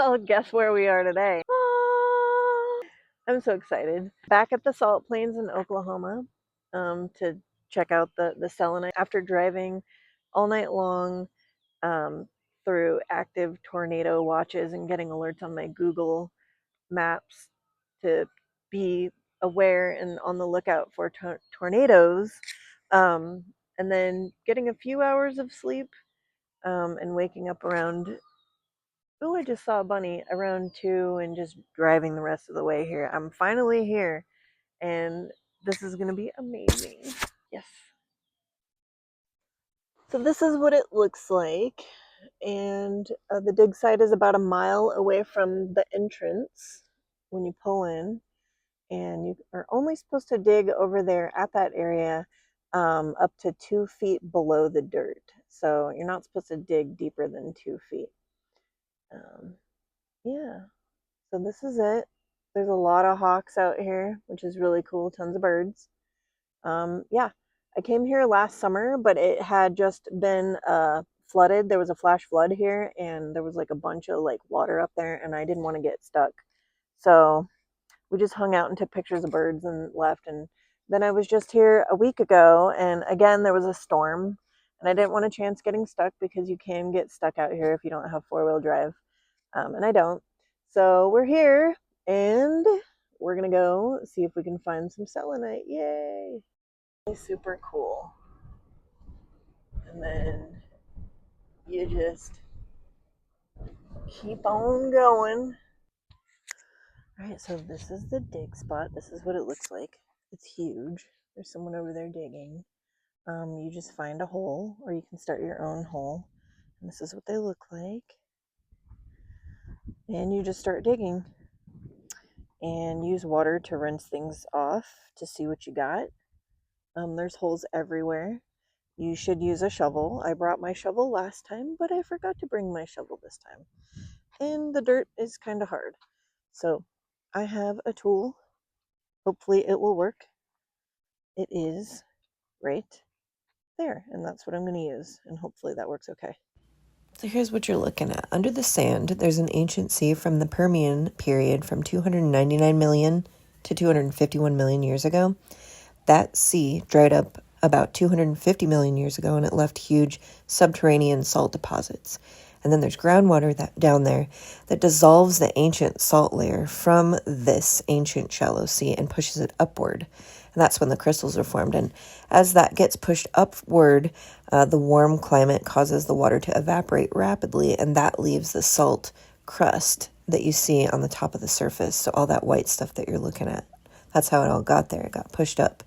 Well, guess where we are today? I'm so excited. Back at the salt plains in Oklahoma to check out the Selenite. After driving all night long through active tornado watches and getting alerts on my Google Maps to be aware and on the lookout for tornadoes, and then getting a few hours of sleep and waking up around, oh, I just saw a bunny, around 2, and just driving the rest of the way here. I'm finally here, and this is going to be amazing. Yes. So this is what it looks like, and the dig site is about a mile away from the entrance when you pull in, and you are only supposed to dig over there at that area up to 2 feet below the dirt. So you're not supposed to dig deeper than 2 feet. Yeah, so this is it. There's a lot of hawks out here, which is really cool. Tons of birds. Yeah, I came here last summer, but it had just been flooded. There was a flash flood here, and there was like a bunch of like water up there, and I didn't want to get stuck. So we just hung out and took pictures of birds and left. And then I was just here a week ago, and again there was a storm, and I didn't want a chance getting stuck because you can get stuck out here if you don't have 4-wheel drive, and I don't. So we're here, and we're gonna go see if we can find some selenite. Yay! Super cool. And then you just keep on going. All right, so this is the dig spot. This is what it looks like. It's huge. There's someone over there digging. You just find a hole, or you can start your own hole. And this is what they look like. And you just start digging. And use water to rinse things off to see what you got. There's holes everywhere. You should use a shovel. I brought my shovel last time, but I forgot to bring my shovel this time. And the dirt is kind of hard. So I have a tool. Hopefully it will work. It is right there, and that's what I'm going to use, and hopefully that works okay. So here's what you're looking at. Under the sand, there's an ancient sea from the Permian period from 299 million to 251 million years ago. That sea dried up about 250 million years ago, and it left huge subterranean salt deposits. And then there's groundwater down there that dissolves the ancient salt layer from this ancient shallow sea and pushes it upward. And that's when the crystals are formed. And as that gets pushed upward, the warm climate causes the water to evaporate rapidly, and that leaves the salt crust that you see on the top of the surface. So all that white stuff that you're looking at, that's how it all got there. It got pushed up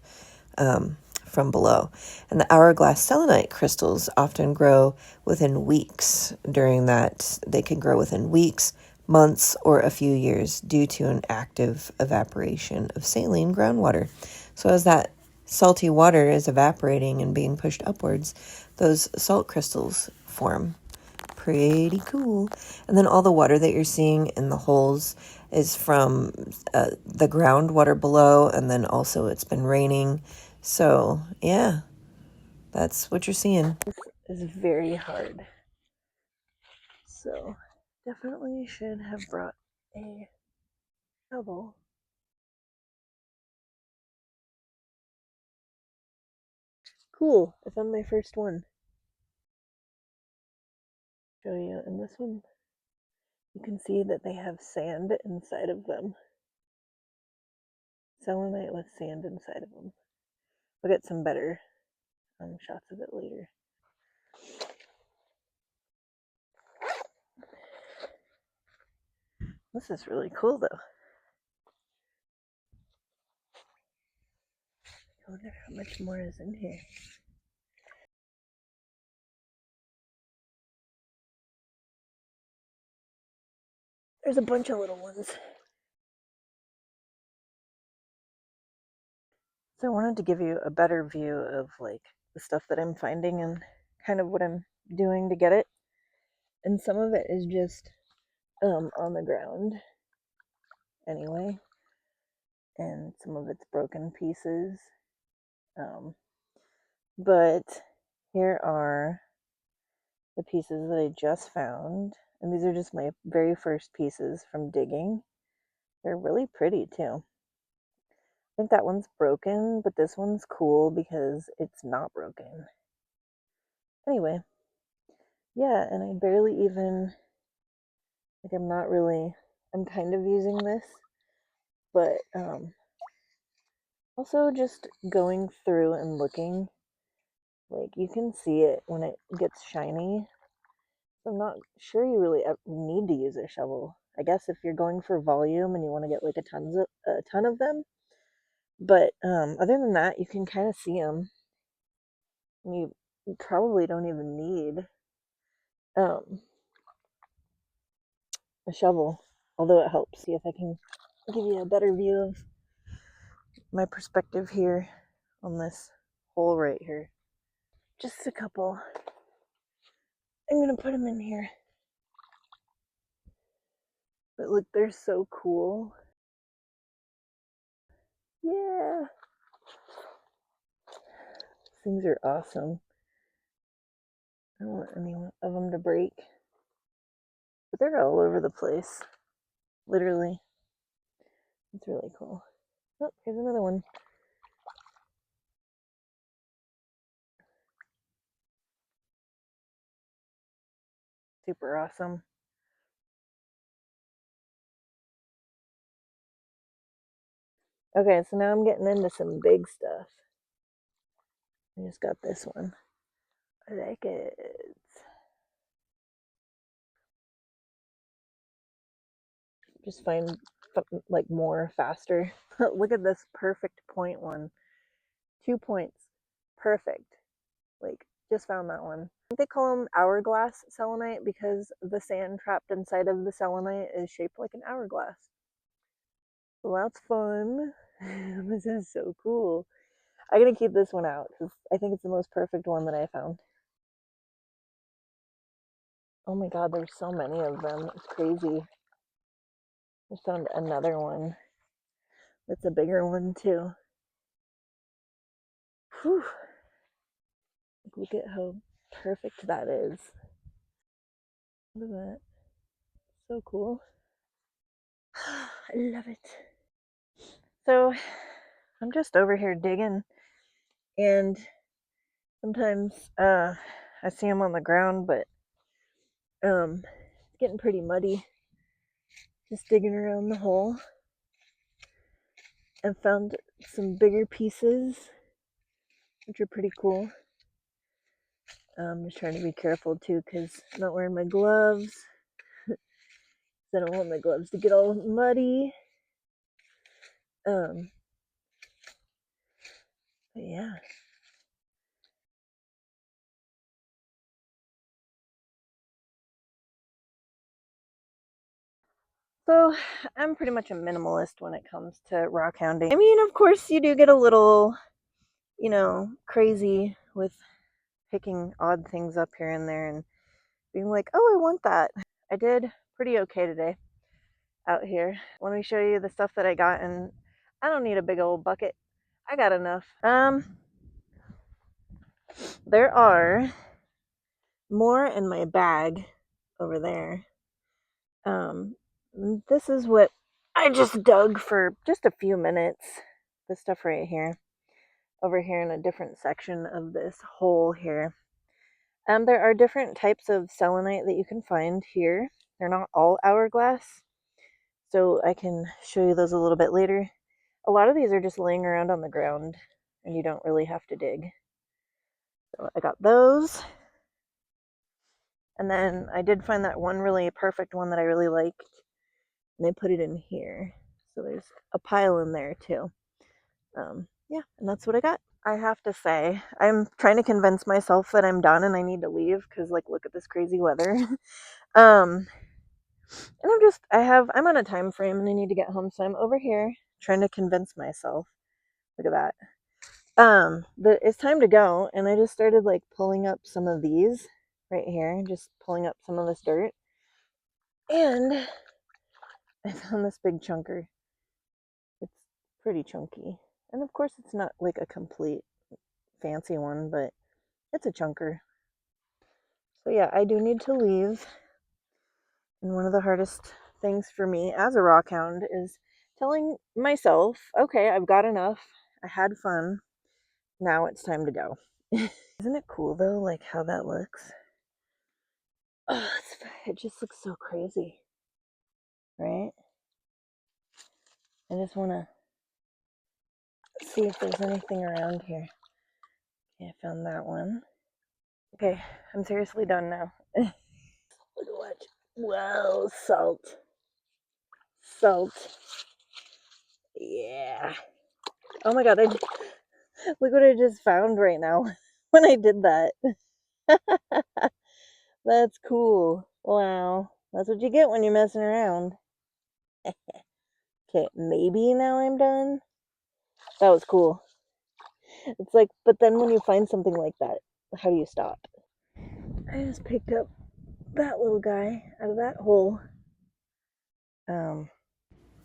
from below. And the hourglass selenite crystals often grow within weeks. During that, they can grow within weeks, months, or a few years due to an active evaporation of saline groundwater. So as that salty water is evaporating and being pushed upwards, those salt crystals form. Pretty cool. And then all the water that you're seeing in the holes is from the groundwater below, and then also it's been raining. So, yeah, that's what you're seeing. This is very hard. So, definitely should have brought a shovel. Cool, I found my first one. Show you, and this one, you can see that they have sand inside of them. Selenite with sand inside of them. We'll get some better shots of it later. This is really cool, though. I wonder how much more is in here. There's a bunch of little ones. So I wanted to give you a better view of like the stuff that I'm finding and kind of what I'm doing to get it. And some of it is just on the ground anyway, and some of it's broken pieces. But here are the pieces that I just found. And these are just my very first pieces from digging. They're really pretty too. I think that one's broken, but this one's cool because it's not broken. Anyway, yeah, and I barely even, like, I'm not really, I'm kind of using this, but also just going through and looking, like, you can see it when it gets shiny. So I'm not sure you really need to use a shovel. I guess if you're going for volume and you want to get like a ton of them, but other than that, you can kind of see them. You probably don't even need um, a shovel, although it helps. See if I can give you a better view of my perspective here on this hole right here. Just a couple. I'm gonna put them in here. But look, they're so cool. Yeah, things are awesome. I don't want any of them to break. But they're all over the place. Literally. It's really cool. Oh, here's another one. Super awesome. Okay, so now I'm getting into some big stuff. I just got this one. I like it. Just find like more faster. Look at this perfect point one. 2 points. Perfect. Like, just found that one. I think they call them hourglass selenite because the sand trapped inside of the selenite is shaped like an hourglass. So that's fun. This is so cool. I'm gonna keep this one out because I think it's the most perfect one that I found. Oh my god, there's so many of them. It's crazy. I found another one. It's a bigger one too. Whew. Look at how perfect that is. Look at that. So cool. I love it. So I'm just over here digging, and sometimes I see them on the ground, but it's getting pretty muddy. Just digging around the hole. And found some bigger pieces, which are pretty cool. I'm just trying to be careful too because I'm not wearing my gloves. I don't want my gloves to get all muddy. Um, but yeah. So I'm pretty much a minimalist when it comes to rock hounding. I mean, of course, you do get a little, crazy with picking odd things up here and there and being like, oh, I want that. I did pretty okay today out here. Let me show you the stuff that I got, and I don't need a big old bucket. I got enough. There are more in my bag over there. Um, this is what I just dug for just a few minutes. This stuff right here, over here in a different section of this hole here. There are different types of selenite that you can find here. They're not all hourglass, so I can show you those a little bit later. A lot of these are just laying around on the ground, and you don't really have to dig. So I got those. And then I did find that one really perfect one that I really liked, and I put it in here. So there's a pile in there too. Yeah, and that's what I got. I have to say, I'm trying to convince myself that I'm done and I need to leave because, like, look at this crazy weather. And I'm on a time frame and I need to get home, so I'm over here trying to convince myself. Look at that. It's time to go, and I just started like pulling up some of these right here, just pulling up some of this dirt, and I found this big chunker. It's pretty chunky, and of course it's not like a complete fancy one, but it's a chunker. So yeah, I do need to leave. And one of the hardest things for me as a rock hound is telling myself, okay, I've got enough. I had fun. Now it's time to go. Isn't it cool though, like how that looks? Oh, it just looks so crazy, right? I just want to see if there's anything around here. Okay, I found that one. Okay, I'm seriously done now. Look at what. Whoa, salt. Salt. Yeah. Oh my god, look what I just found right now when I did that. That's cool. Wow. That's what you get when you're messing around. Okay, maybe now I'm done. That was cool. It's like, but then when you find something like that, how do you stop? I just picked up that little guy out of that hole. Um,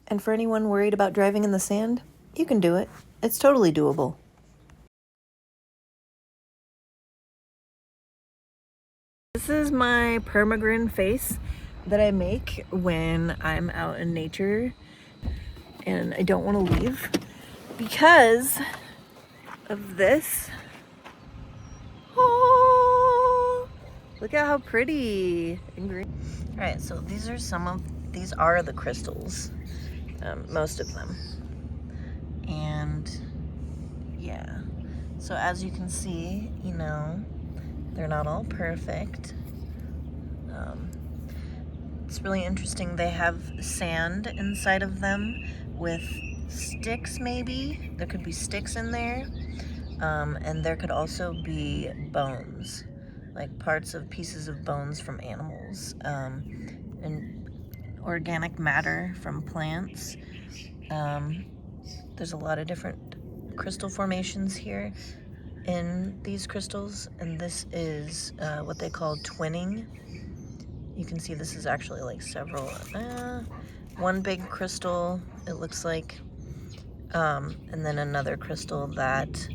And for anyone worried about driving in the sand, you can do it. It's totally doable. this is my permagrin face that I make when I'm out in nature and I don't want to leave because of this. Oh, look at how pretty and green. All right, so these are the crystals, most of them. And yeah, so as you can see, they're not all perfect. It's really interesting. They have sand inside of them with sticks, maybe. There could be sticks in there. And there could also be bones, like parts of pieces of bones from animals, and organic matter from plants. Um, there's a lot of different crystal formations here in these crystals, and this is what they call twinning. You can see this is actually like several, one big crystal, it looks like, and then another crystal that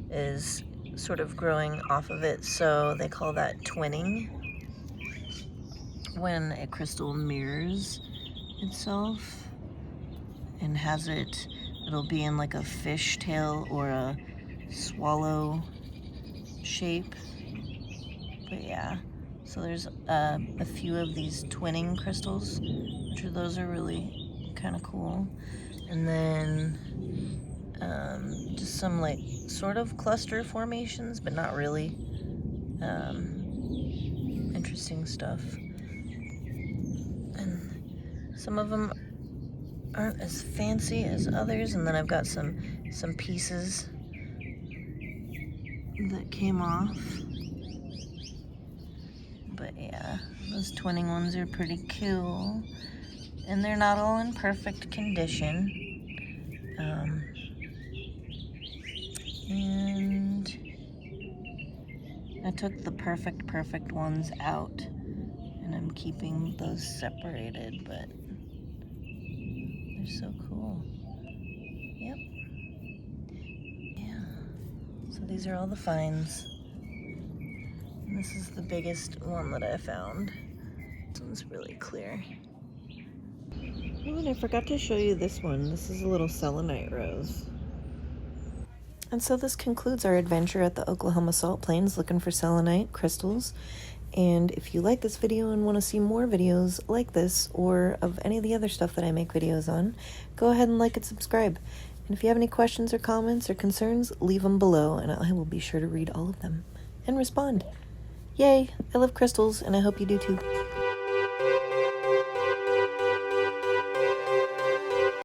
is sort of growing off of it, so they call that twinning. When a crystal mirrors itself and it'll be in like a fish tail or a swallow shape. But yeah, so there's a few of these twinning crystals, those are really kind of cool. And then just some like sort of cluster formations, but not really. Interesting stuff. And some of them aren't as fancy as others. And then I've got some pieces that came off. But yeah, those twinning ones are pretty cool. And they're not all in perfect condition. And I took the perfect ones out. And I'm keeping those separated, but they're so cool. Yep. Yeah. So these are all the finds. And this is the biggest one that I found. This one's really clear. Oh, and I forgot to show you this one. This is a little selenite rose. And so this concludes our adventure at the Oklahoma Salt Plains looking for selenite crystals. And if you like this video and want to see more videos like this or of any of the other stuff that I make videos on, go ahead and like and subscribe. And if you have any questions or comments or concerns, leave them below and I will be sure to read all of them and respond. Yay! I love crystals and I hope you do too.